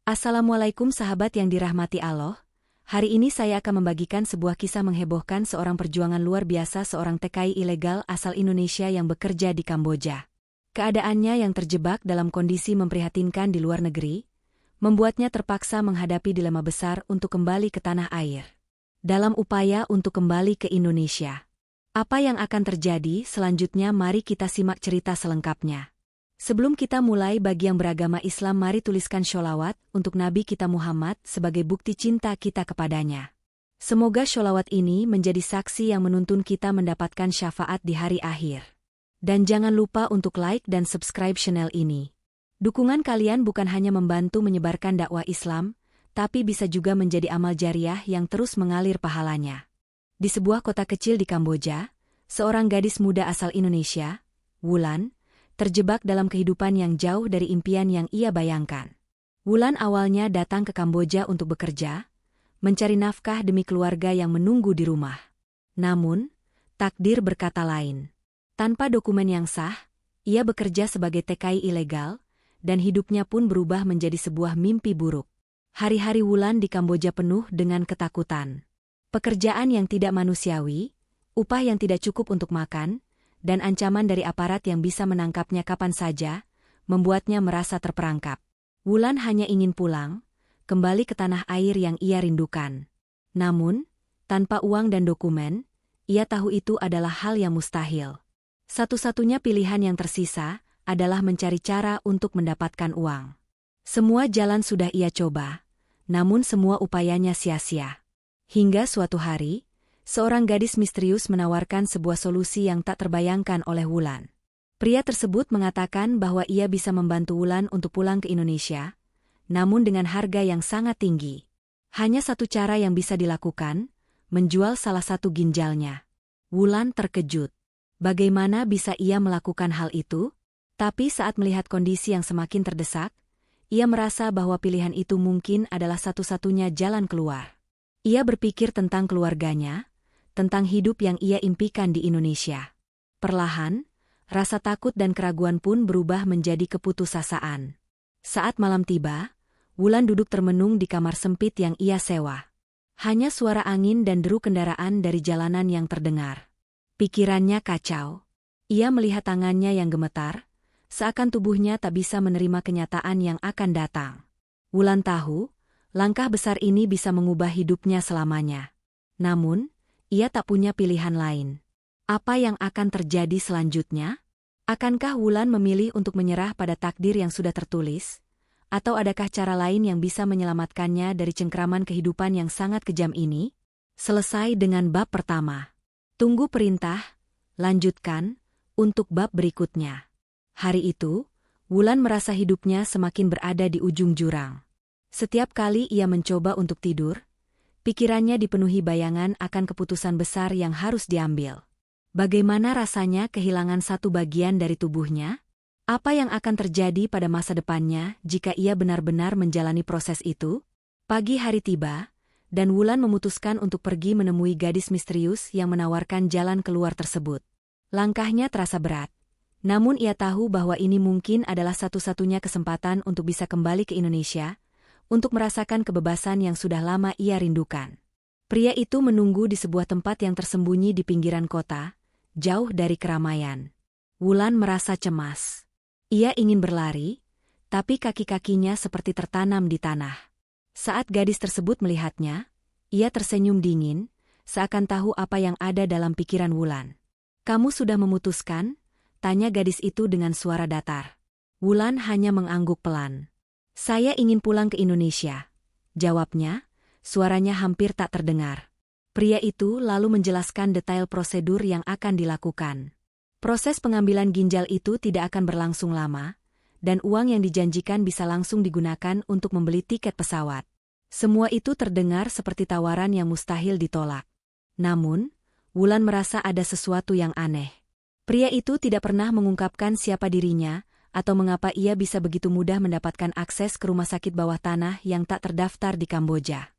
Assalamualaikum sahabat yang dirahmati Allah. Hari ini saya akan membagikan sebuah kisah menghebohkan seorang perjuangan luar biasa seorang TKI ilegal asal Indonesia yang bekerja di Kamboja. Keadaannya yang terjebak dalam kondisi memprihatinkan di luar negeri, membuatnya terpaksa menghadapi dilema besar untuk kembali ke tanah air. Dalam upaya untuk kembali ke Indonesia. Apa yang akan terjadi selanjutnya, mari kita simak cerita selengkapnya. Sebelum kita mulai, bagi yang beragama Islam, mari tuliskan sholawat untuk Nabi kita Muhammad sebagai bukti cinta kita kepadanya. Semoga sholawat ini menjadi saksi yang menuntun kita mendapatkan syafaat di hari akhir. Dan jangan lupa untuk like dan subscribe channel ini. Dukungan kalian bukan hanya membantu menyebarkan dakwah Islam, tapi bisa juga menjadi amal jariah yang terus mengalir pahalanya. Di sebuah kota kecil di Kamboja, seorang gadis muda asal Indonesia, Wulan, terjebak dalam kehidupan yang jauh dari impian yang ia bayangkan. Wulan awalnya datang ke Kamboja untuk bekerja, mencari nafkah demi keluarga yang menunggu di rumah. Namun, takdir berkata lain. Tanpa dokumen yang sah, ia bekerja sebagai TKI ilegal, dan hidupnya pun berubah menjadi sebuah mimpi buruk. Hari-hari Wulan di Kamboja penuh dengan ketakutan. Pekerjaan yang tidak manusiawi, upah yang tidak cukup untuk makan, dan ancaman dari aparat yang bisa menangkapnya kapan saja, membuatnya merasa terperangkap. Wulan hanya ingin pulang, kembali ke tanah air yang ia rindukan. Namun, tanpa uang dan dokumen, ia tahu itu adalah hal yang mustahil. Satu-satunya pilihan yang tersisa adalah mencari cara untuk mendapatkan uang. Semua jalan sudah ia coba, namun semua upayanya sia-sia. Hingga suatu hari, seorang gadis misterius menawarkan sebuah solusi yang tak terbayangkan oleh Wulan. Pria tersebut mengatakan bahwa ia bisa membantu Wulan untuk pulang ke Indonesia, namun dengan harga yang sangat tinggi. Hanya satu cara yang bisa dilakukan, menjual salah satu ginjalnya. Wulan terkejut. Bagaimana bisa ia melakukan hal itu? Tapi saat melihat kondisi yang semakin terdesak, ia merasa bahwa pilihan itu mungkin adalah satu-satunya jalan keluar. Ia berpikir tentang keluarganya, tentang hidup yang ia impikan di Indonesia. Perlahan, rasa takut dan keraguan pun berubah menjadi keputusasaan. Saat malam tiba, Wulan duduk termenung di kamar sempit yang ia sewa. Hanya suara angin dan deru kendaraan dari jalanan yang terdengar. Pikirannya kacau. Ia melihat tangannya yang gemetar, seakan tubuhnya tak bisa menerima kenyataan yang akan datang. Wulan tahu, langkah besar ini bisa mengubah hidupnya selamanya. Namun, ia tak punya pilihan lain. Apa yang akan terjadi selanjutnya? Akankah Wulan memilih untuk menyerah pada takdir yang sudah tertulis? Atau adakah cara lain yang bisa menyelamatkannya dari cengkraman kehidupan yang sangat kejam ini? Selesai dengan bab pertama. Tunggu perintah, lanjutkan, untuk bab berikutnya. Hari itu, Wulan merasa hidupnya semakin berada di ujung jurang. Setiap kali ia mencoba untuk tidur, pikirannya dipenuhi bayangan akan keputusan besar yang harus diambil. Bagaimana rasanya kehilangan satu bagian dari tubuhnya? Apa yang akan terjadi pada masa depannya jika ia benar-benar menjalani proses itu? Pagi hari tiba, dan Wulan memutuskan untuk pergi menemui gadis misterius yang menawarkan jalan keluar tersebut. Langkahnya terasa berat, namun ia tahu bahwa ini mungkin adalah satu-satunya kesempatan untuk bisa kembali ke Indonesia, untuk merasakan kebebasan yang sudah lama ia rindukan. Pria itu menunggu di sebuah tempat yang tersembunyi di pinggiran kota, jauh dari keramaian. Wulan merasa cemas. Ia ingin berlari, tapi kaki-kakinya seperti tertanam di tanah. Saat gadis tersebut melihatnya, ia tersenyum dingin, seakan tahu apa yang ada dalam pikiran Wulan. "Kamu sudah memutuskan?" tanya gadis itu dengan suara datar. Wulan hanya mengangguk pelan. "Saya ingin pulang ke Indonesia," jawabnya, suaranya hampir tak terdengar. Pria itu lalu menjelaskan detail prosedur yang akan dilakukan. Proses pengambilan ginjal itu tidak akan berlangsung lama, dan uang yang dijanjikan bisa langsung digunakan untuk membeli tiket pesawat. Semua itu terdengar seperti tawaran yang mustahil ditolak. Namun, Wulan merasa ada sesuatu yang aneh. Pria itu tidak pernah mengungkapkan siapa dirinya, atau mengapa ia bisa begitu mudah mendapatkan akses ke rumah sakit bawah tanah yang tak terdaftar di Kamboja.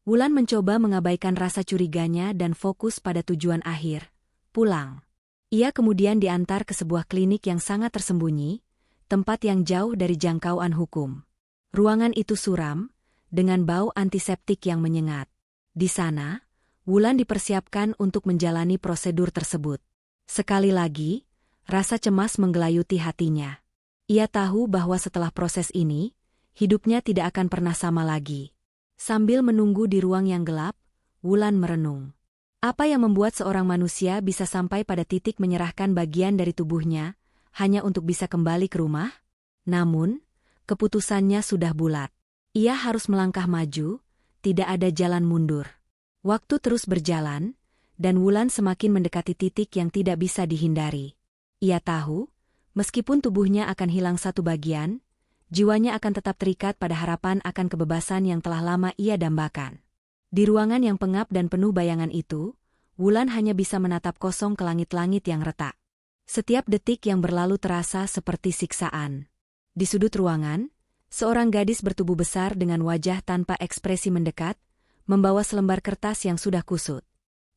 Wulan mencoba mengabaikan rasa curiganya dan fokus pada tujuan akhir, pulang. Ia kemudian diantar ke sebuah klinik yang sangat tersembunyi, tempat yang jauh dari jangkauan hukum. Ruangan itu suram, dengan bau antiseptik yang menyengat. Di sana, Wulan dipersiapkan untuk menjalani prosedur tersebut. Sekali lagi, rasa cemas menggelayuti hatinya. Ia tahu bahwa setelah proses ini, hidupnya tidak akan pernah sama lagi. Sambil menunggu di ruang yang gelap, Wulan merenung. Apa yang membuat seorang manusia bisa sampai pada titik menyerahkan bagian dari tubuhnya, hanya untuk bisa kembali ke rumah? Namun, keputusannya sudah bulat. Ia harus melangkah maju, tidak ada jalan mundur. Waktu terus berjalan, dan Wulan semakin mendekati titik yang tidak bisa dihindari. Ia tahu, meskipun tubuhnya akan hilang satu bagian, jiwanya akan tetap terikat pada harapan akan kebebasan yang telah lama ia dambakan. Di ruangan yang pengap dan penuh bayangan itu, Wulan hanya bisa menatap kosong ke langit-langit yang retak. Setiap detik yang berlalu terasa seperti siksaan. Di sudut ruangan, seorang gadis bertubuh besar dengan wajah tanpa ekspresi mendekat, membawa selembar kertas yang sudah kusut.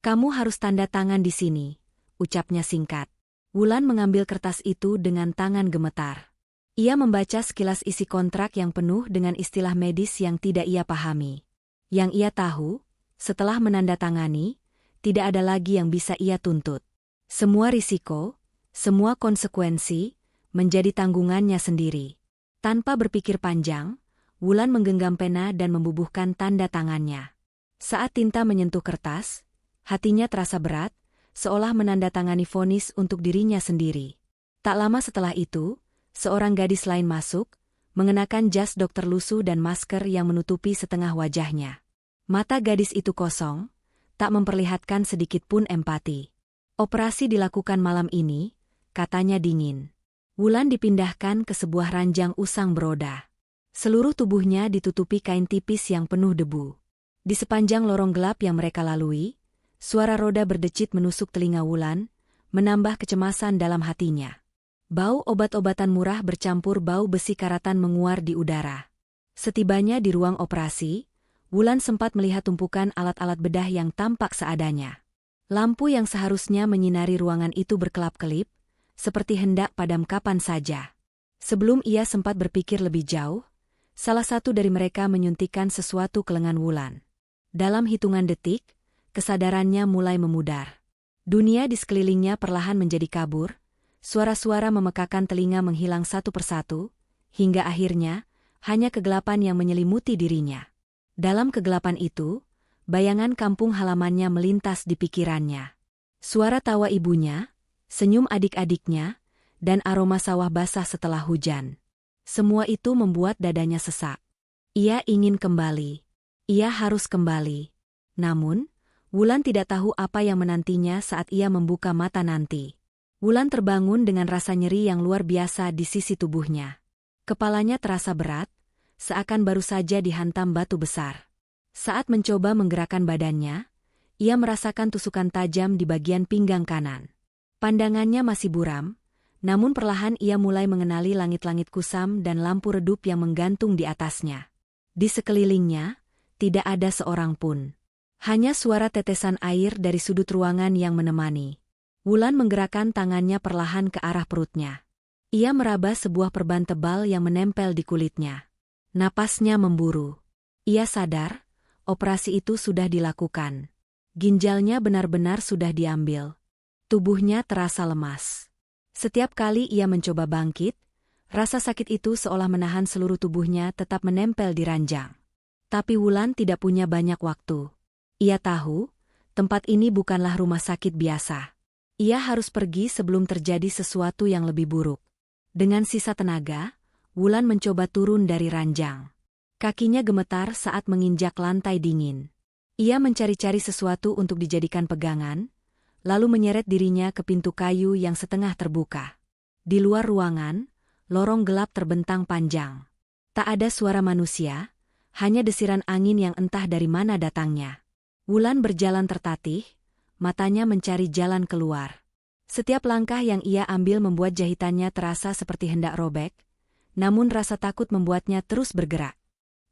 "Kamu harus tanda tangan di sini," ucapnya singkat. Wulan mengambil kertas itu dengan tangan gemetar. Ia membaca sekilas isi kontrak yang penuh dengan istilah medis yang tidak ia pahami. Yang ia tahu, setelah menandatangani, tidak ada lagi yang bisa ia tuntut. Semua risiko, semua konsekuensi, menjadi tanggungannya sendiri. Tanpa berpikir panjang, Wulan menggenggam pena dan membubuhkan tanda tangannya. Saat tinta menyentuh kertas, hatinya terasa berat, seolah menandatangani vonis untuk dirinya sendiri. Tak lama setelah itu, seorang gadis lain masuk, mengenakan jas dokter lusuh dan masker yang menutupi setengah wajahnya. Mata gadis itu kosong, tak memperlihatkan sedikit pun empati. "Operasi dilakukan malam ini," katanya dingin. Wulan dipindahkan ke sebuah ranjang usang beroda. Seluruh tubuhnya ditutupi kain tipis yang penuh debu. Di sepanjang lorong gelap yang mereka lalui, suara roda berdecit menusuk telinga Wulan, menambah kecemasan dalam hatinya. Bau obat-obatan murah bercampur bau besi karatan menguar di udara. Setibanya di ruang operasi, Wulan sempat melihat tumpukan alat-alat bedah yang tampak seadanya. Lampu yang seharusnya menyinari ruangan itu berkelap-kelip, seperti hendak padam kapan saja. Sebelum ia sempat berpikir lebih jauh, salah satu dari mereka menyuntikkan sesuatu ke lengan Wulan. Dalam hitungan detik, kesadarannya mulai memudar. Dunia di sekelilingnya perlahan menjadi kabur, suara-suara memekakan telinga menghilang satu persatu, hingga akhirnya, hanya kegelapan yang menyelimuti dirinya. Dalam kegelapan itu, bayangan kampung halamannya melintas di pikirannya. Suara tawa ibunya, senyum adik-adiknya, dan aroma sawah basah setelah hujan. Semua itu membuat dadanya sesak. Ia ingin kembali. Ia harus kembali. Namun, Wulan tidak tahu apa yang menantinya saat ia membuka mata nanti. Wulan terbangun dengan rasa nyeri yang luar biasa di sisi tubuhnya. Kepalanya terasa berat, seakan baru saja dihantam batu besar. Saat mencoba menggerakkan badannya, ia merasakan tusukan tajam di bagian pinggang kanan. Pandangannya masih buram, namun perlahan ia mulai mengenali langit-langit kusam dan lampu redup yang menggantung di atasnya. Di sekelilingnya, tidak ada seorang pun. Hanya suara tetesan air dari sudut ruangan yang menemani. Wulan menggerakkan tangannya perlahan ke arah perutnya. Ia meraba sebuah perban tebal yang menempel di kulitnya. Napasnya memburu. Ia sadar, operasi itu sudah dilakukan. Ginjalnya benar-benar sudah diambil. Tubuhnya terasa lemas. Setiap kali ia mencoba bangkit, rasa sakit itu seolah menahan seluruh tubuhnya tetap menempel di ranjang. Tapi Wulan tidak punya banyak waktu. Ia tahu, tempat ini bukanlah rumah sakit biasa. Ia harus pergi sebelum terjadi sesuatu yang lebih buruk. Dengan sisa tenaga, Wulan mencoba turun dari ranjang. Kakinya gemetar saat menginjak lantai dingin. Ia mencari-cari sesuatu untuk dijadikan pegangan, lalu menyeret dirinya ke pintu kayu yang setengah terbuka. Di luar ruangan, lorong gelap terbentang panjang. Tak ada suara manusia, hanya desiran angin yang entah dari mana datangnya. Wulan berjalan tertatih, matanya mencari jalan keluar. Setiap langkah yang ia ambil membuat jahitannya terasa seperti hendak robek, namun rasa takut membuatnya terus bergerak.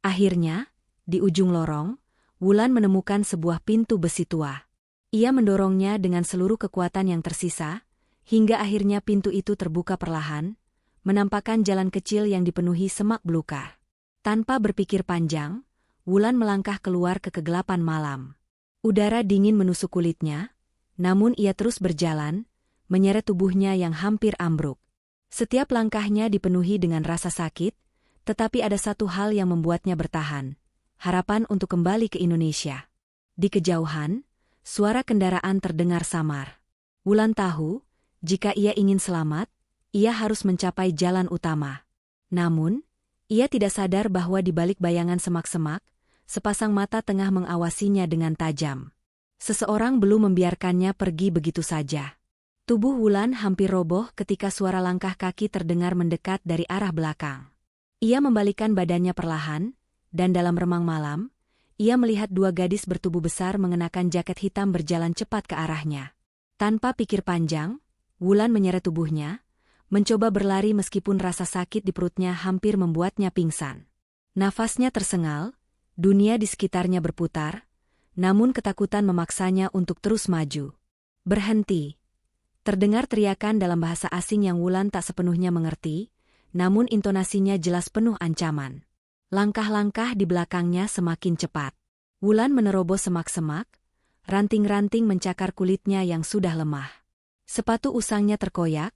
Akhirnya, di ujung lorong, Wulan menemukan sebuah pintu besi tua. Ia mendorongnya dengan seluruh kekuatan yang tersisa, hingga akhirnya pintu itu terbuka perlahan, menampakkan jalan kecil yang dipenuhi semak belukar. Tanpa berpikir panjang, Wulan melangkah keluar ke kegelapan malam. Udara dingin menusuk kulitnya, namun ia terus berjalan, menyeret tubuhnya yang hampir ambruk. Setiap langkahnya dipenuhi dengan rasa sakit, tetapi ada satu hal yang membuatnya bertahan, harapan untuk kembali ke Indonesia. Di kejauhan, suara kendaraan terdengar samar. Wulan tahu, jika ia ingin selamat, ia harus mencapai jalan utama. Namun, ia tidak sadar bahwa di balik bayangan semak-semak, sepasang mata tengah mengawasinya dengan tajam. Seseorang belum membiarkannya pergi begitu saja. Tubuh Wulan hampir roboh ketika suara langkah kaki terdengar mendekat dari arah belakang. Ia membalikkan badannya perlahan, dan dalam remang malam, ia melihat dua gadis bertubuh besar mengenakan jaket hitam berjalan cepat ke arahnya. Tanpa pikir panjang, Wulan menyeret tubuhnya, mencoba berlari meskipun rasa sakit di perutnya hampir membuatnya pingsan. Nafasnya tersengal, dunia di sekitarnya berputar, namun ketakutan memaksanya untuk terus maju. Berhenti! Terdengar teriakan dalam bahasa asing yang Wulan tak sepenuhnya mengerti, namun intonasinya jelas penuh ancaman. Langkah-langkah di belakangnya semakin cepat. Wulan menerobos semak-semak, ranting-ranting mencakar kulitnya yang sudah lemah. Sepatu usangnya terkoyak,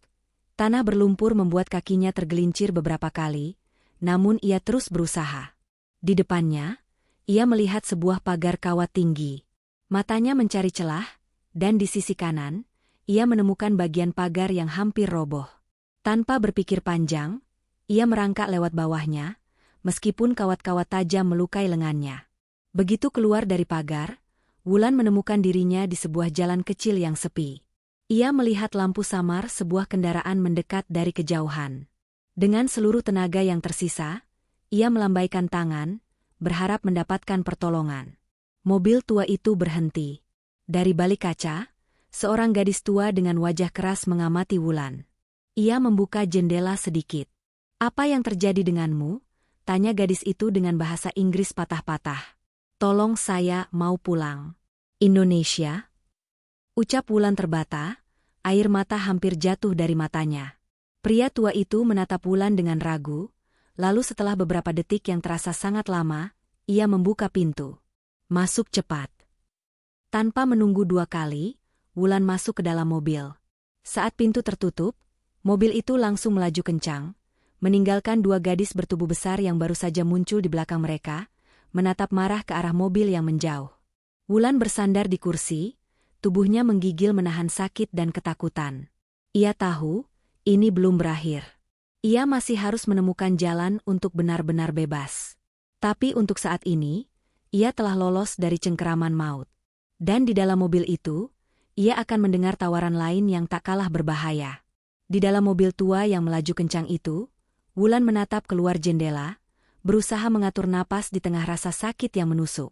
tanah berlumpur membuat kakinya tergelincir beberapa kali, namun ia terus berusaha. Di depannya, ia melihat sebuah pagar kawat tinggi. Matanya mencari celah, dan di sisi kanan, ia menemukan bagian pagar yang hampir roboh. Tanpa berpikir panjang, ia merangkak lewat bawahnya, meskipun kawat-kawat tajam melukai lengannya. Begitu keluar dari pagar, Wulan menemukan dirinya di sebuah jalan kecil yang sepi. Ia melihat lampu samar sebuah kendaraan mendekat dari kejauhan. Dengan seluruh tenaga yang tersisa, ia melambaikan tangan, berharap mendapatkan pertolongan. Mobil tua itu berhenti. Dari balik kaca, seorang gadis tua dengan wajah keras mengamati Wulan. Ia membuka jendela sedikit. "Apa yang terjadi denganmu?" tanya gadis itu dengan bahasa Inggris patah-patah. "Tolong, saya mau pulang." "Indonesia?" ucap Wulan terbata, air mata hampir jatuh dari matanya. Pria tua itu menatap Wulan dengan ragu, lalu setelah beberapa detik yang terasa sangat lama, ia membuka pintu. "Masuk cepat." Tanpa menunggu dua kali, Wulan masuk ke dalam mobil. Saat pintu tertutup, mobil itu langsung melaju kencang, meninggalkan dua gadis bertubuh besar yang baru saja muncul di belakang mereka, menatap marah ke arah mobil yang menjauh. Wulan bersandar di kursi, tubuhnya menggigil menahan sakit dan ketakutan. Ia tahu, ini belum berakhir. Ia masih harus menemukan jalan untuk benar-benar bebas. Tapi untuk saat ini, ia telah lolos dari cengkeraman maut. Dan di dalam mobil itu, ia akan mendengar tawaran lain yang tak kalah berbahaya. Di dalam mobil tua yang melaju kencang itu, Wulan menatap keluar jendela, berusaha mengatur napas di tengah rasa sakit yang menusuk.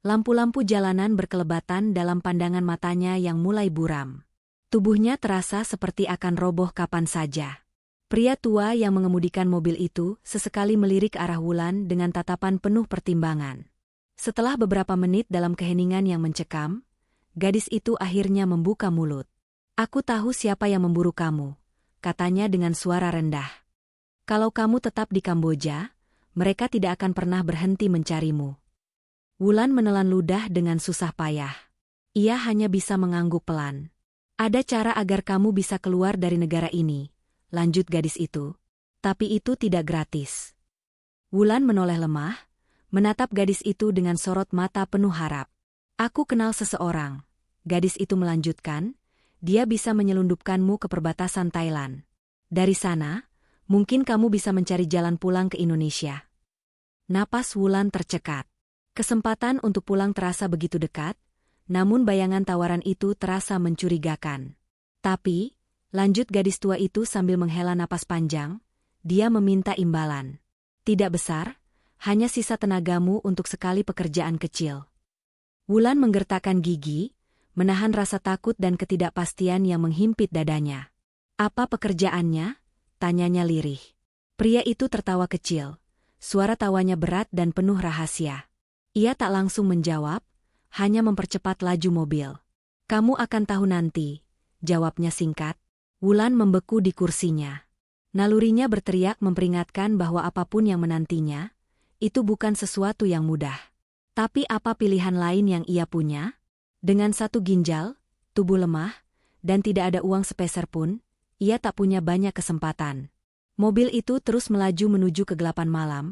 Lampu-lampu jalanan berkelebatan dalam pandangan matanya yang mulai buram. Tubuhnya terasa seperti akan roboh kapan saja. Pria tua yang mengemudikan mobil itu sesekali melirik ke arah Wulan dengan tatapan penuh pertimbangan. Setelah beberapa menit dalam keheningan yang mencekam, gadis itu akhirnya membuka mulut. "Aku tahu siapa yang memburu kamu," katanya dengan suara rendah. "Kalau kamu tetap di Kamboja, mereka tidak akan pernah berhenti mencarimu." Wulan menelan ludah dengan susah payah. Ia hanya bisa mengangguk pelan. "Ada cara agar kamu bisa keluar dari negara ini," lanjut gadis itu. "Tapi itu tidak gratis." Wulan menoleh lemah, menatap gadis itu dengan sorot mata penuh harap. "Aku kenal seseorang," gadis itu melanjutkan, "dia bisa menyelundupkanmu ke perbatasan Thailand. Dari sana, mungkin kamu bisa mencari jalan pulang ke Indonesia." Napas Wulan tercekat. Kesempatan untuk pulang terasa begitu dekat, namun bayangan tawaran itu terasa mencurigakan. "Tapi," lanjut gadis tua itu sambil menghela napas panjang, "dia meminta imbalan. Tidak besar, hanya sisa tenagamu untuk sekali pekerjaan kecil." Wulan menggertakkan gigi, menahan rasa takut dan ketidakpastian yang menghimpit dadanya. "Apa pekerjaannya?" tanyanya lirih. Pria itu tertawa kecil, suara tawanya berat dan penuh rahasia. Ia tak langsung menjawab, hanya mempercepat laju mobil. "Kamu akan tahu nanti," jawabnya singkat. Wulan membeku di kursinya. Nalurinya berteriak memperingatkan bahwa apapun yang menantinya, itu bukan sesuatu yang mudah. Tapi apa pilihan lain yang ia punya? Dengan satu ginjal, tubuh lemah, dan tidak ada uang sepeser pun, ia tak punya banyak kesempatan. Mobil itu terus melaju menuju kegelapan malam,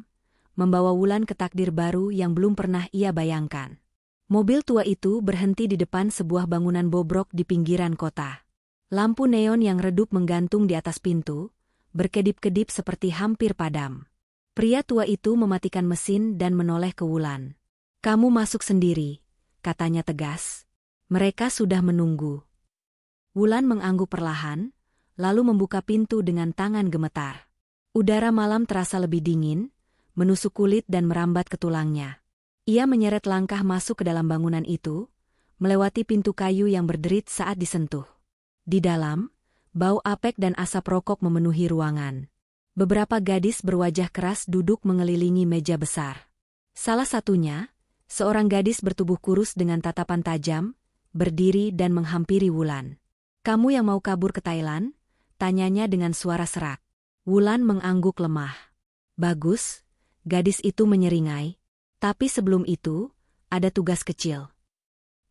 membawa Wulan ke takdir baru yang belum pernah ia bayangkan. Mobil tua itu berhenti di depan sebuah bangunan bobrok di pinggiran kota. Lampu neon yang redup menggantung di atas pintu, berkedip-kedip seperti hampir padam. Pria tua itu mematikan mesin dan menoleh ke Wulan. "Kamu masuk sendiri," katanya tegas. "Mereka sudah menunggu." Wulan mengangguk perlahan, lalu membuka pintu dengan tangan gemetar. Udara malam terasa lebih dingin, menusuk kulit dan merambat ke tulangnya. Ia menyeret langkah masuk ke dalam bangunan itu, melewati pintu kayu yang berderit saat disentuh. Di dalam, bau apek dan asap rokok memenuhi ruangan. Beberapa gadis berwajah keras duduk mengelilingi meja besar. Salah satunya, seorang gadis bertubuh kurus dengan tatapan tajam, berdiri dan menghampiri Wulan. "Kamu yang mau kabur ke Thailand?" tanyanya dengan suara serak. Wulan mengangguk lemah. "Bagus," gadis itu menyeringai. "Tapi sebelum itu, ada tugas kecil."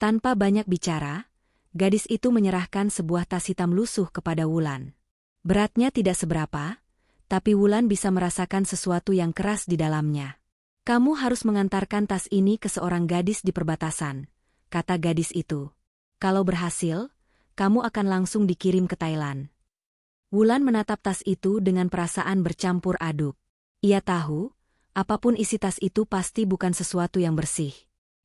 Tanpa banyak bicara, gadis itu menyerahkan sebuah tas hitam lusuh kepada Wulan. Beratnya tidak seberapa, tapi Wulan bisa merasakan sesuatu yang keras di dalamnya. "Kamu harus mengantarkan tas ini ke seorang gadis di perbatasan," kata gadis itu. "Kalau berhasil, kamu akan langsung dikirim ke Thailand." Wulan menatap tas itu dengan perasaan bercampur aduk. Ia tahu, apapun isi tas itu pasti bukan sesuatu yang bersih.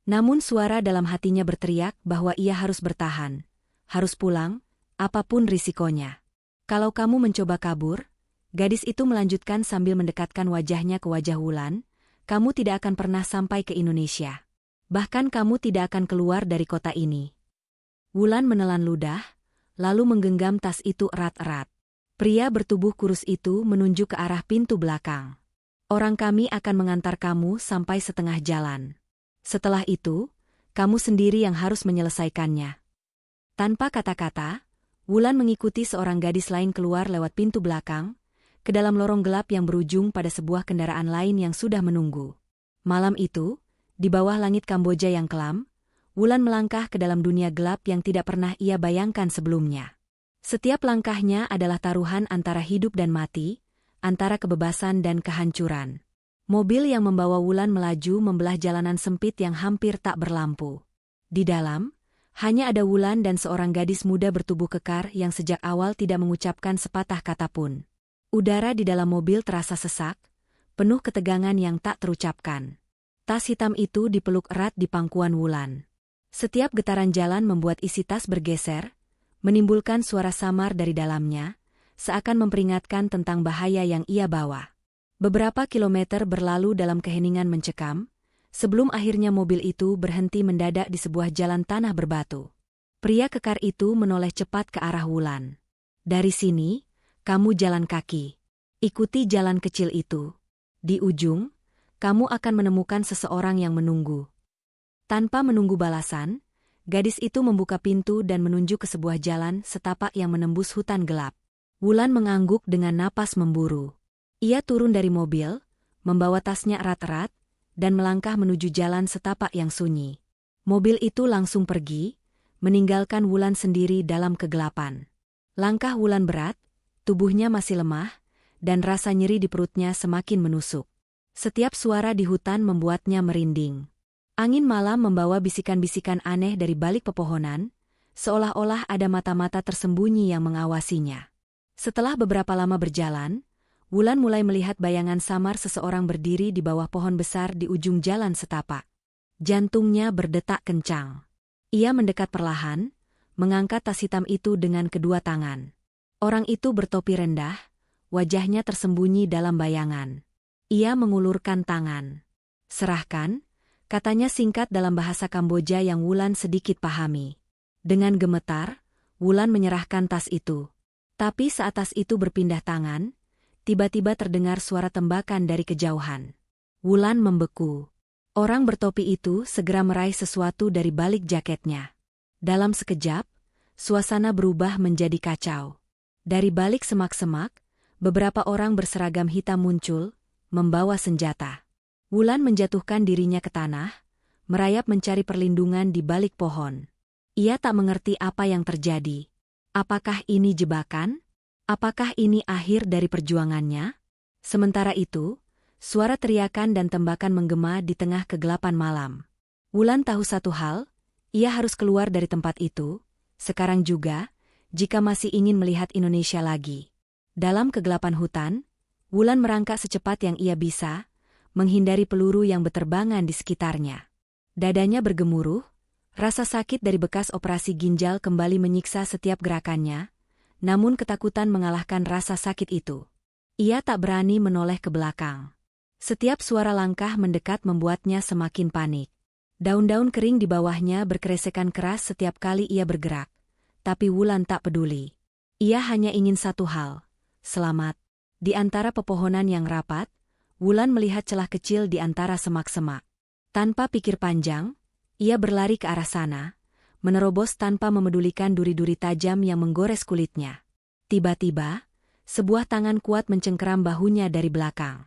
Namun suara dalam hatinya berteriak bahwa ia harus bertahan, harus pulang, apapun risikonya. "Kalau kamu mencoba kabur," gadis itu melanjutkan sambil mendekatkan wajahnya ke wajah Wulan, "kamu tidak akan pernah sampai ke Indonesia. Bahkan kamu tidak akan keluar dari kota ini." Wulan menelan ludah, lalu menggenggam tas itu erat-erat. Pria bertubuh kurus itu menunjuk ke arah pintu belakang. "Orang kami akan mengantar kamu sampai setengah jalan. Setelah itu, kamu sendiri yang harus menyelesaikannya." Tanpa kata-kata, Wulan mengikuti seorang gadis lain keluar lewat pintu belakang, ke dalam lorong gelap yang berujung pada sebuah kendaraan lain yang sudah menunggu. Malam itu, di bawah langit Kamboja yang kelam, Wulan melangkah ke dalam dunia gelap yang tidak pernah ia bayangkan sebelumnya. Setiap langkahnya adalah taruhan antara hidup dan mati, antara kebebasan dan kehancuran. Mobil yang membawa Wulan melaju membelah jalanan sempit yang hampir tak berlampu. Di dalam, hanya ada Wulan dan seorang gadis muda bertubuh kekar yang sejak awal tidak mengucapkan sepatah kata pun. Udara di dalam mobil terasa sesak, penuh ketegangan yang tak terucapkan. Tas hitam itu dipeluk erat di pangkuan Wulan. Setiap getaran jalan membuat isi tas bergeser, menimbulkan suara samar dari dalamnya, seakan memperingatkan tentang bahaya yang ia bawa. Beberapa kilometer berlalu dalam keheningan mencekam, sebelum akhirnya mobil itu berhenti mendadak di sebuah jalan tanah berbatu. Pria kekar itu menoleh cepat ke arah Wulan. "Dari sini, kamu jalan kaki. Ikuti jalan kecil itu. Di ujung, kamu akan menemukan seseorang yang menunggu." Tanpa menunggu balasan, gadis itu membuka pintu dan menunjuk ke sebuah jalan setapak yang menembus hutan gelap. Wulan mengangguk dengan napas memburu. Ia turun dari mobil, membawa tasnya erat-erat, dan melangkah menuju jalan setapak yang sunyi. Mobil itu langsung pergi, meninggalkan Wulan sendiri dalam kegelapan. Langkah Wulan berat, tubuhnya masih lemah, dan rasa nyeri di perutnya semakin menusuk. Setiap suara di hutan membuatnya merinding. Angin malam membawa bisikan-bisikan aneh dari balik pepohonan, seolah-olah ada mata-mata tersembunyi yang mengawasinya. Setelah beberapa lama berjalan, Wulan mulai melihat bayangan samar seseorang berdiri di bawah pohon besar di ujung jalan setapak. Jantungnya berdetak kencang. Ia mendekat perlahan, mengangkat tas hitam itu dengan kedua tangan. Orang itu bertopi rendah, wajahnya tersembunyi dalam bayangan. Ia mengulurkan tangan. "Serahkan," katanya singkat dalam bahasa Kamboja yang Wulan sedikit pahami. Dengan gemetar, Wulan menyerahkan tas itu. Tapi saat tas itu berpindah tangan, tiba-tiba terdengar suara tembakan dari kejauhan. Wulan membeku. Orang bertopi itu segera meraih sesuatu dari balik jaketnya. Dalam sekejap, suasana berubah menjadi kacau. Dari balik semak-semak, beberapa orang berseragam hitam muncul, membawa senjata. Wulan menjatuhkan dirinya ke tanah, merayap mencari perlindungan di balik pohon. Ia tak mengerti apa yang terjadi. Apakah ini jebakan? Apakah ini akhir dari perjuangannya? Sementara itu, suara teriakan dan tembakan menggema di tengah kegelapan malam. Wulan tahu satu hal, ia harus keluar dari tempat itu, sekarang juga, jika masih ingin melihat Indonesia lagi. Dalam kegelapan hutan, Wulan merangkak secepat yang ia bisa, menghindari peluru yang berterbangan di sekitarnya. Dadanya bergemuruh, rasa sakit dari bekas operasi ginjal kembali menyiksa setiap gerakannya, namun ketakutan mengalahkan rasa sakit itu. Ia tak berani menoleh ke belakang. Setiap suara langkah mendekat membuatnya semakin panik. Daun-daun kering di bawahnya berkeresekan keras setiap kali ia bergerak, tapi Wulan tak peduli. Ia hanya ingin satu hal, selamat. Di antara pepohonan yang rapat, Wulan melihat celah kecil di antara semak-semak. Tanpa pikir panjang, ia berlari ke arah sana, menerobos tanpa memedulikan duri-duri tajam yang menggores kulitnya. Tiba-tiba, sebuah tangan kuat mencengkeram bahunya dari belakang.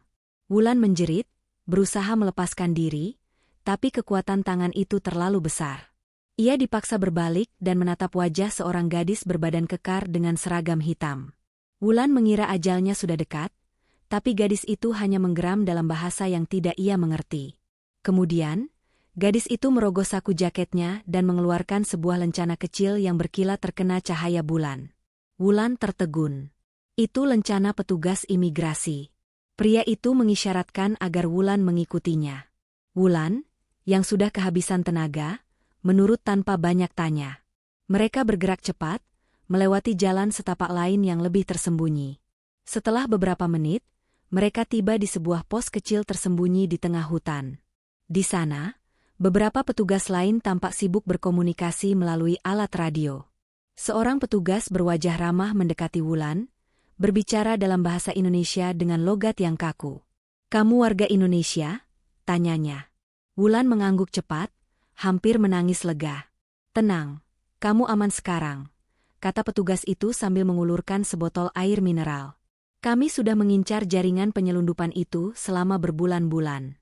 Wulan menjerit, berusaha melepaskan diri, tapi kekuatan tangan itu terlalu besar. Ia dipaksa berbalik dan menatap wajah seorang gadis berbadan kekar dengan seragam hitam. Wulan mengira ajalnya sudah dekat, tapi gadis itu hanya menggeram dalam bahasa yang tidak ia mengerti. Kemudian, gadis itu merogoh saku jaketnya dan mengeluarkan sebuah lencana kecil yang berkilat terkena cahaya bulan. Wulan tertegun. Itu lencana petugas imigrasi. Pria itu mengisyaratkan agar Wulan mengikutinya. Wulan, yang sudah kehabisan tenaga, menurut tanpa banyak tanya. Mereka bergerak cepat, melewati jalan setapak lain yang lebih tersembunyi. Setelah beberapa menit, mereka tiba di sebuah pos kecil tersembunyi di tengah hutan. Di sana, beberapa petugas lain tampak sibuk berkomunikasi melalui alat radio. Seorang petugas berwajah ramah mendekati Wulan, berbicara dalam bahasa Indonesia dengan logat yang kaku. "Kamu warga Indonesia?" tanyanya. Wulan mengangguk cepat, hampir menangis lega. "Tenang, kamu aman sekarang," kata petugas itu sambil mengulurkan sebotol air mineral. "Kami sudah mengincar jaringan penyelundupan itu selama berbulan-bulan."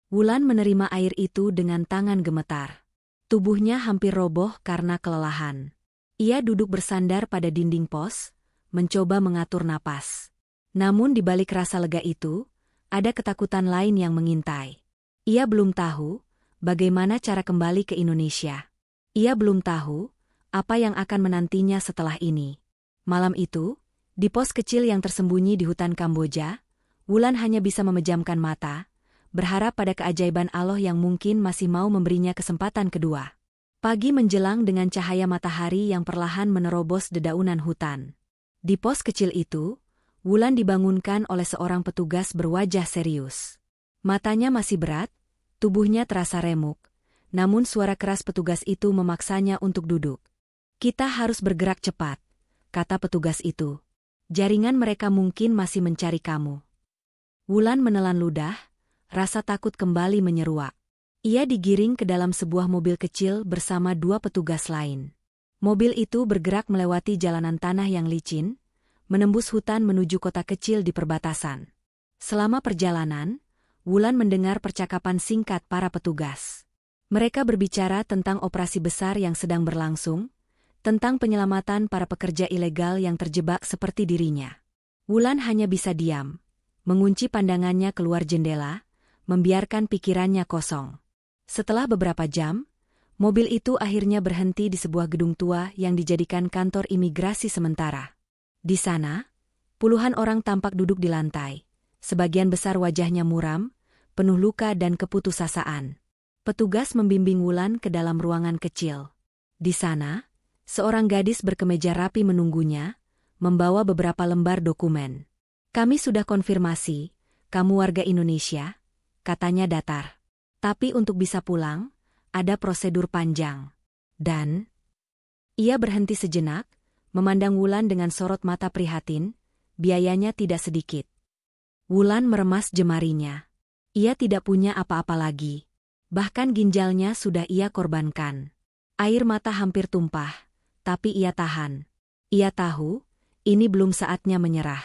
Wulan menerima air itu dengan tangan gemetar. Tubuhnya hampir roboh karena kelelahan. Ia duduk bersandar pada dinding pos, mencoba mengatur napas. Namun di balik rasa lega itu, ada ketakutan lain yang mengintai. Ia belum tahu bagaimana cara kembali ke Indonesia. Ia belum tahu apa yang akan menantinya setelah ini. Malam itu, di pos kecil yang tersembunyi di hutan Kamboja, Wulan hanya bisa memejamkan mata, berharap pada keajaiban Allah yang mungkin masih mau memberinya kesempatan kedua. Pagi menjelang dengan cahaya matahari yang perlahan menerobos dedaunan hutan. Di pos kecil itu, Wulan dibangunkan oleh seorang petugas berwajah serius. Matanya masih berat, tubuhnya terasa remuk, namun suara keras petugas itu memaksanya untuk duduk. "Kita harus bergerak cepat," kata petugas itu. "Jaringan mereka mungkin masih mencari kamu." Wulan menelan ludah, rasa takut kembali menyeruak. Ia digiring ke dalam sebuah mobil kecil bersama dua petugas lain. Mobil itu bergerak melewati jalanan tanah yang licin, menembus hutan menuju kota kecil di perbatasan. Selama perjalanan, Wulan mendengar percakapan singkat para petugas. Mereka berbicara tentang operasi besar yang sedang berlangsung, tentang penyelamatan para pekerja ilegal yang terjebak seperti dirinya. Wulan hanya bisa diam, mengunci pandangannya keluar jendela, membiarkan pikirannya kosong. Setelah beberapa jam, mobil itu akhirnya berhenti di sebuah gedung tua yang dijadikan kantor imigrasi sementara. Di sana, puluhan orang tampak duduk di lantai. Sebagian besar wajahnya muram, penuh luka dan keputusasaan. Petugas membimbing Wulan ke dalam ruangan kecil. Di sana, seorang gadis berkemeja rapi menunggunya, membawa beberapa lembar dokumen. "Kami sudah konfirmasi, kamu warga Indonesia," katanya datar. "Tapi untuk bisa pulang, ada prosedur panjang." Dan ia berhenti sejenak, memandang Wulan dengan sorot mata prihatin, biayanya tidak sedikit. Wulan meremas jemarinya. Ia tidak punya apa-apa lagi. Bahkan ginjalnya sudah ia korbankan. Air mata hampir tumpah, tapi ia tahan. Ia tahu, ini belum saatnya menyerah.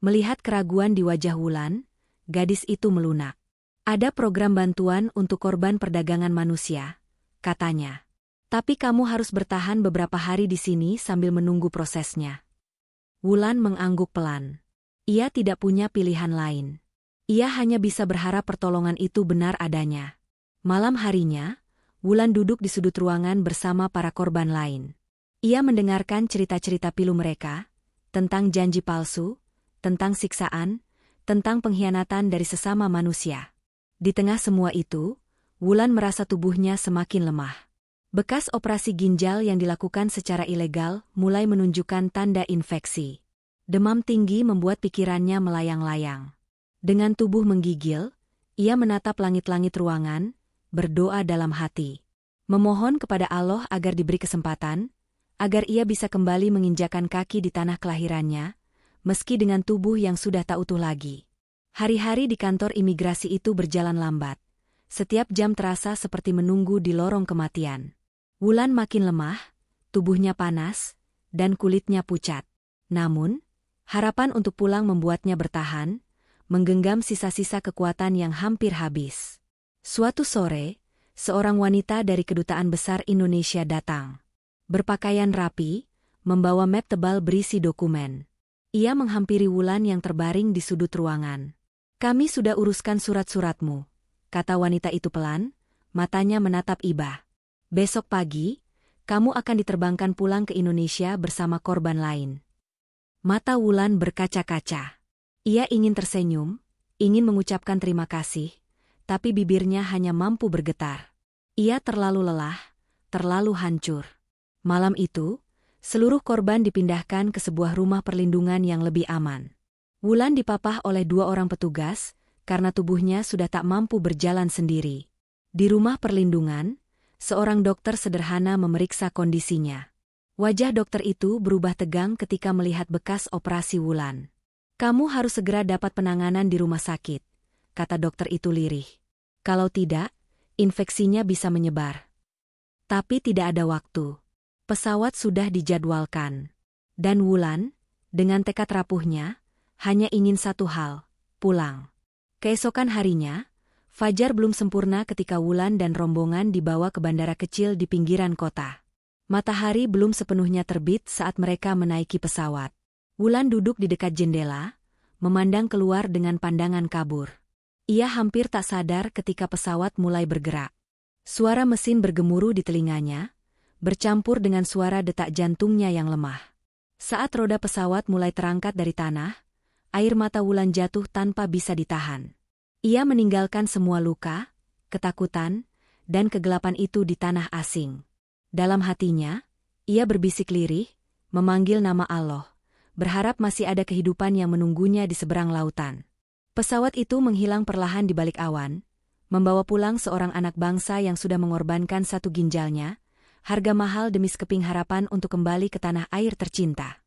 Melihat keraguan di wajah Wulan, gadis itu melunak. Ada program bantuan untuk korban perdagangan manusia, katanya. Tapi kamu harus bertahan beberapa hari di sini sambil menunggu prosesnya. Wulan mengangguk pelan. Ia tidak punya pilihan lain. Ia hanya bisa berharap pertolongan itu benar adanya. Malam harinya, Wulan duduk di sudut ruangan bersama para korban lain. Ia mendengarkan cerita-cerita pilu mereka, tentang janji palsu, tentang siksaan, tentang pengkhianatan dari sesama manusia. Di tengah semua itu, Wulan merasa tubuhnya semakin lemah. Bekas operasi ginjal yang dilakukan secara ilegal mulai menunjukkan tanda infeksi. Demam tinggi membuat pikirannya melayang-layang. Dengan tubuh menggigil, ia menatap langit-langit ruangan, berdoa dalam hati. Memohon kepada Allah agar diberi kesempatan, agar ia bisa kembali menginjakan kaki di tanah kelahirannya, meski dengan tubuh yang sudah tak utuh lagi. Hari-hari di kantor imigrasi itu berjalan lambat. Setiap jam terasa seperti menunggu di lorong kematian. Wulan makin lemah, tubuhnya panas, dan kulitnya pucat. Namun, harapan untuk pulang membuatnya bertahan, menggenggam sisa-sisa kekuatan yang hampir habis. Suatu sore, seorang wanita dari Kedutaan Besar Indonesia datang. Berpakaian rapi, membawa map tebal berisi dokumen. Ia menghampiri Wulan yang terbaring di sudut ruangan. "Kami sudah uruskan surat-suratmu," kata wanita itu pelan, matanya menatap Iba. "Besok pagi, kamu akan diterbangkan pulang ke Indonesia bersama korban lain." Mata Wulan berkaca-kaca. Ia ingin tersenyum, ingin mengucapkan terima kasih, tapi bibirnya hanya mampu bergetar. Ia terlalu lelah, terlalu hancur. Malam itu, seluruh korban dipindahkan ke sebuah rumah perlindungan yang lebih aman. Wulan dipapah oleh 2 orang petugas, karena tubuhnya sudah tak mampu berjalan sendiri. Di rumah perlindungan, seorang dokter sederhana memeriksa kondisinya. Wajah dokter itu berubah tegang ketika melihat bekas operasi Wulan. "Kamu harus segera dapat penanganan di rumah sakit," kata dokter itu lirih. "Kalau tidak, infeksinya bisa menyebar." Tapi tidak ada waktu. Pesawat sudah dijadwalkan. Dan Wulan, dengan tekad rapuhnya, hanya ingin satu hal, pulang. Keesokan harinya, fajar belum sempurna ketika Wulan dan rombongan dibawa ke bandara kecil di pinggiran kota. Matahari belum sepenuhnya terbit saat mereka menaiki pesawat. Wulan duduk di dekat jendela, memandang keluar dengan pandangan kabur. Ia hampir tak sadar ketika pesawat mulai bergerak. Suara mesin bergemuruh di telinganya, bercampur dengan suara detak jantungnya yang lemah. Saat roda pesawat mulai terangkat dari tanah, air mata Wulan jatuh tanpa bisa ditahan. Ia meninggalkan semua luka, ketakutan, dan kegelapan itu di tanah asing. Dalam hatinya, ia berbisik lirih, memanggil nama Allah, berharap masih ada kehidupan yang menunggunya di seberang lautan. Pesawat itu menghilang perlahan di balik awan, membawa pulang seorang anak bangsa yang sudah mengorbankan satu ginjalnya, harga mahal demi sekeping harapan untuk kembali ke tanah air tercinta.